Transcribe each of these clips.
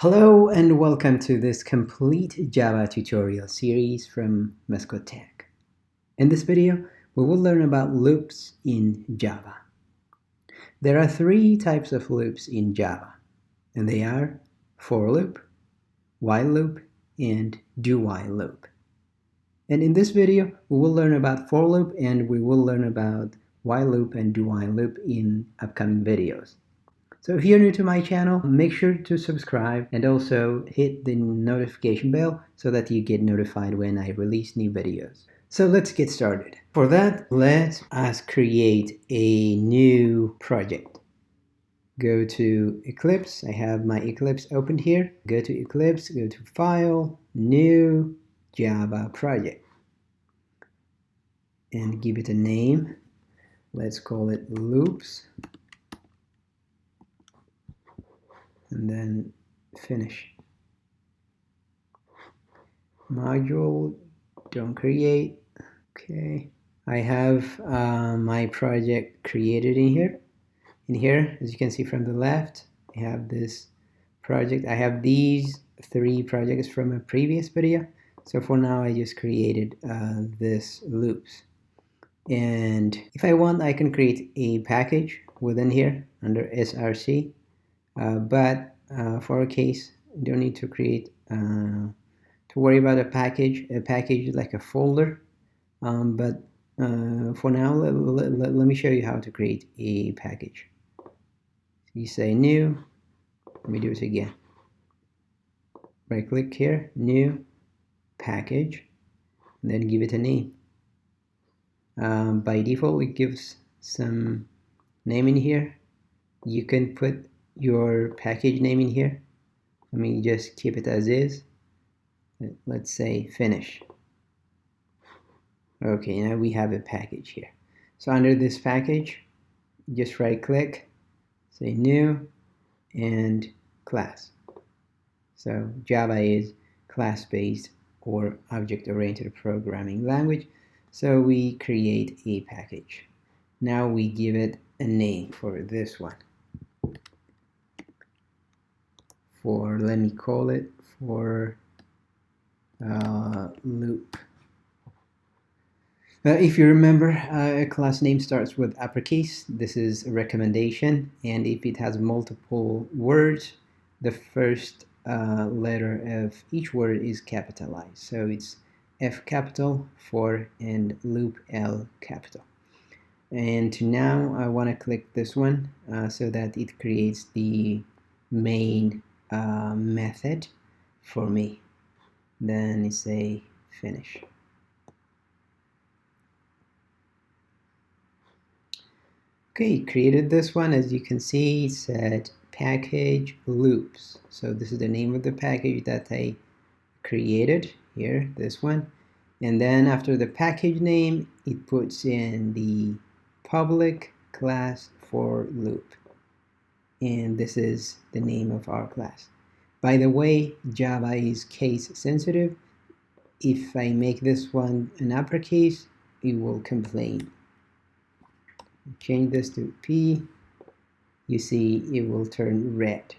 Hello and welcome to this complete Java tutorial series from Mascot Tech. In this video, we will learn about loops in Java. There are three types of loops in Java, and they are for loop, while loop, and do while loop. And in this video, we will learn about for loop and we will learn about while loop and do while loop in upcoming videos. So if you're new to my channel, make sure to subscribe and also hit the notification bell so that you get notified when I release new videos. So let's get started. For that, let us create a new project. Go to Eclipse. I have my Eclipse opened here. Go to Eclipse, go to File, New, Java Project. And give it a name. Let's call it Loops. And then finish. Module, don't create. Okay, I have my project created in here. In here, as you can see from the left, I have this project. I have these three projects from a previous video. So for now, I just created this loops. And if I want, I can create a package within here under src. But for our case, you don't need to create to worry about a package. A package is like a folder. But for now, let me show you how to create a package. So you say new. Let me do it again. Right click here, new, package, and then give it a name. By default, it gives some name in here. You can put your package name in here. Let me just keep it as is. Let's say finish. Okay, now we have a package here. So under this package, just right click, say new, and class. So Java is class-based or object-oriented programming language. So we create a package. Now we give it a name for this one. Let me call it for loop. If you remember, a class name starts with uppercase. This is a recommendation, and if it has multiple words, the first letter of each word is capitalized. So it's F capital for and loop L capital. And now I want to click this one so that it creates the main method for me. Then I say finish. Okay, created this one. As you can see, it said package loops. So this is the name of the package that I created here, this one. And then after the package name, it puts in the public class for loop. And this is the name of our class. By the way, Java is case sensitive. If I make this one an uppercase, it will complain. Change this to P. You see it will turn red.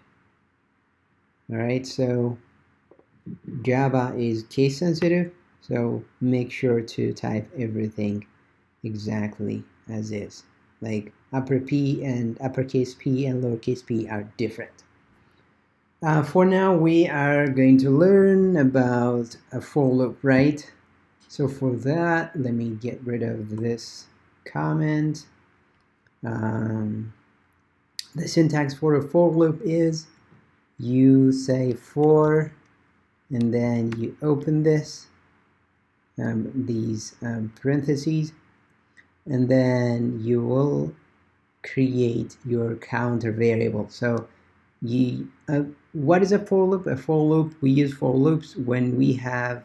All right, so Java is case sensitive, so make sure to type everything exactly as is. Like upper P and uppercase P and lowercase p are different. For now, we are going to learn about a for loop, right? So for that, let me get rid of this comment. The syntax for a for loop is you say for, and then you open this, these parentheses, and then you will create your counter variable. So what is a for loop? A for loop, we use for loops when we have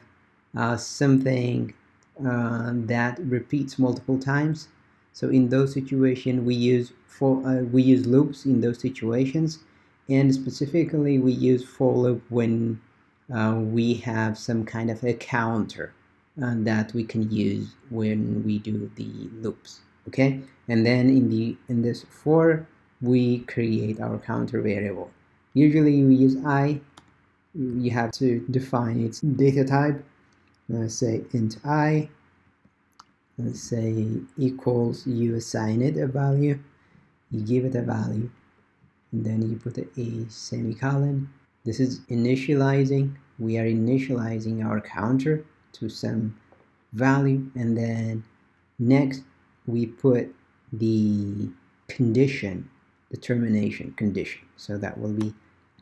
something that repeats multiple times. So in those situations, we use loops in those situations, and specifically we use for loop when we have some kind of a counter that we can use when we do the loops. Okay, and then in this for, we create our counter variable. Usually we use I, you have to define its data type. Let's say int I, let's say equals, you assign it a value, you give it a value, and then you put a semicolon. This is initializing. We are initializing our counter to some value, and then next we put the condition, the termination condition. So that will be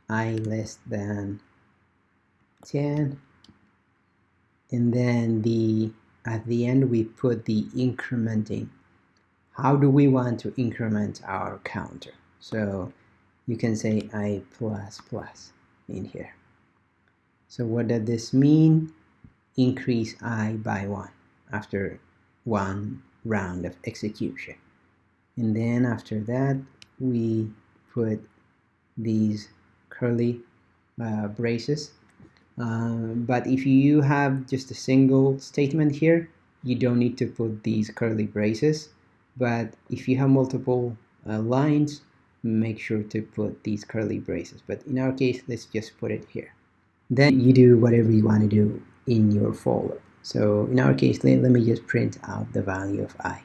I less than 10, and then at the end we put the incrementing. How do we want to increment our counter? So you can say I plus plus in here. So what does this mean? Increase I by 1 after one round of execution. And then after that, we put these curly braces. But if you have just a single statement here, you don't need to put these curly braces. But if you have multiple lines, make sure to put these curly braces. But in our case, let's just put it here. Then you do whatever you want to do in your folder. So in our case, let me just print out the value of I.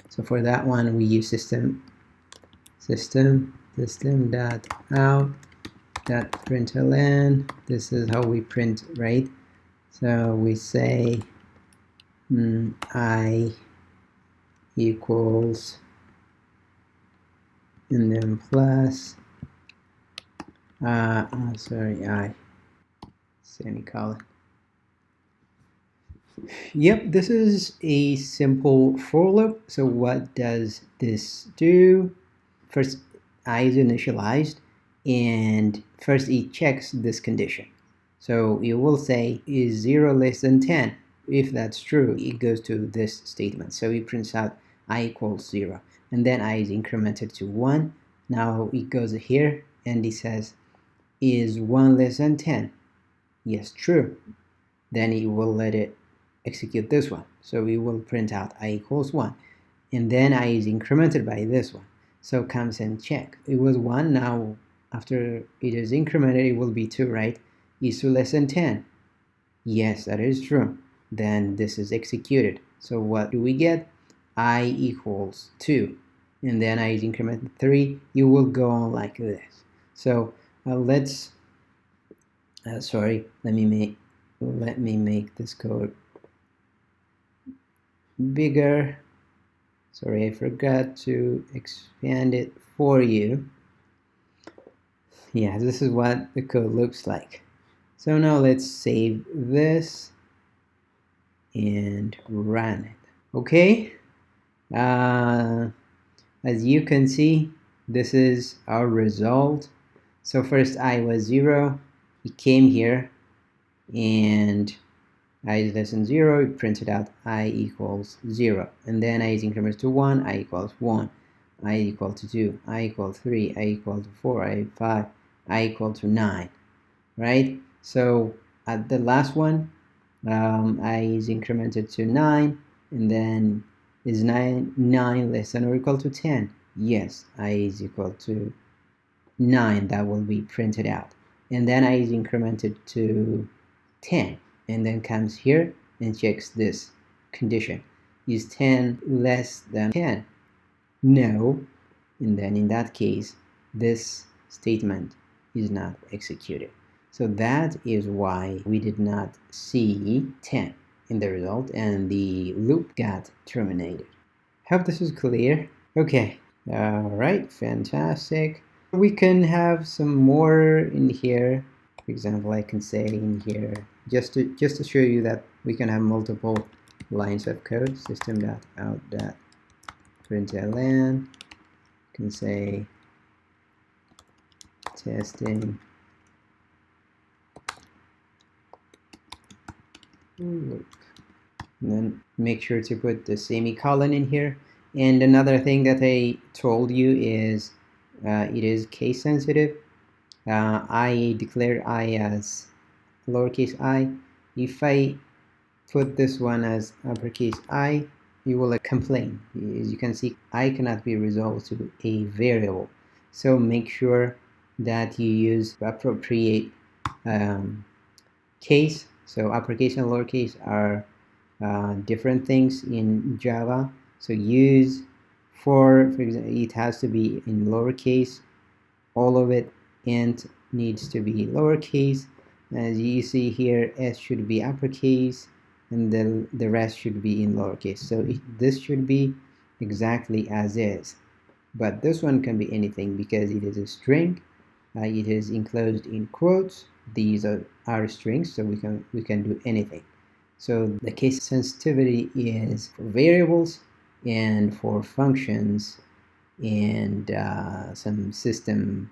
So for that one, we use system.out.println. This is how we print, right? So we say I equals, and then plus, I, semicolon. Yep, this is a simple for loop. So what does this do? First, I is initialized, and first it checks this condition. So you will say, is 0 less than 10? If that's true, it goes to this statement. So it prints out I equals 0. And then I is incremented to 1. Now it goes here, and it says, is 1 less than 10? Yes, true. Then it will let it execute this one. So we will print out I equals 1. And then I is incremented by this one. So comes and check. It was 1. Now, after it is incremented, it will be 2, right? Is 2 less than 10? Yes, that is true. Then this is executed. So what do we get? I equals 2. And then I is incremented 3. You will go on like this. So let's, let me make this code bigger. Sorry, I forgot to expand it for you. Yeah, this is what the code looks like. So now let's save this and run it. Okay, as you can see, this is our result. So first I was 0, it came here, and I is less than 0, it printed out I equals 0. And then I is increments to 1, I equals 1. I equal to 2, I equal 3, I equal to 4, I 5, I equal to 9, right? So at the last one, I is incremented to 9, and then is 9 less than or equal to 10? Yes, I is equal to 9, that will be printed out. And then I is incremented to 10, and then comes here and checks this condition. Is 10 less than 10? No. And then in that case, this statement is not executed. So that is why we did not see 10 in the result, and the loop got terminated. Hope this is clear. Okay, all right, fantastic. We can have some more in here. For example, I can say in here, just to show you that we can have multiple lines of code, system.out.println, can say testing loop. And then make sure to put the semicolon in here. And another thing that I told you is it is case sensitive. I declare I as lowercase I. If I put this one as uppercase I, you will complain. As you can see, I cannot be resolved to a variable. So make sure that you use appropriate case. So uppercase and lowercase are different things in Java. So use for example, it has to be in lowercase, all of it, int needs to be lowercase. As you see here, s should be uppercase, and then the rest should be in lowercase. So this should be exactly as is. But this one can be anything because it is a string. It is enclosed in quotes. These are strings, so we can do anything. So the case sensitivity is for variables and for functions and some system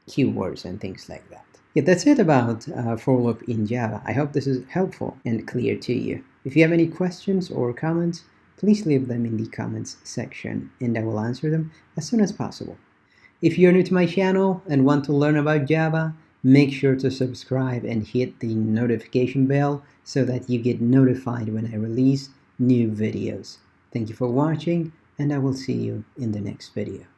keywords and things like that. Yeah, that's it about for loop in Java. I hope this is helpful and clear to you. If you have any questions or comments, please leave them in the comments section and I will answer them as soon as possible. If you're new to my channel and want to learn about Java, make sure to subscribe and hit the notification bell so that you get notified when I release new videos. Thank you for watching, and I will see you in the next video.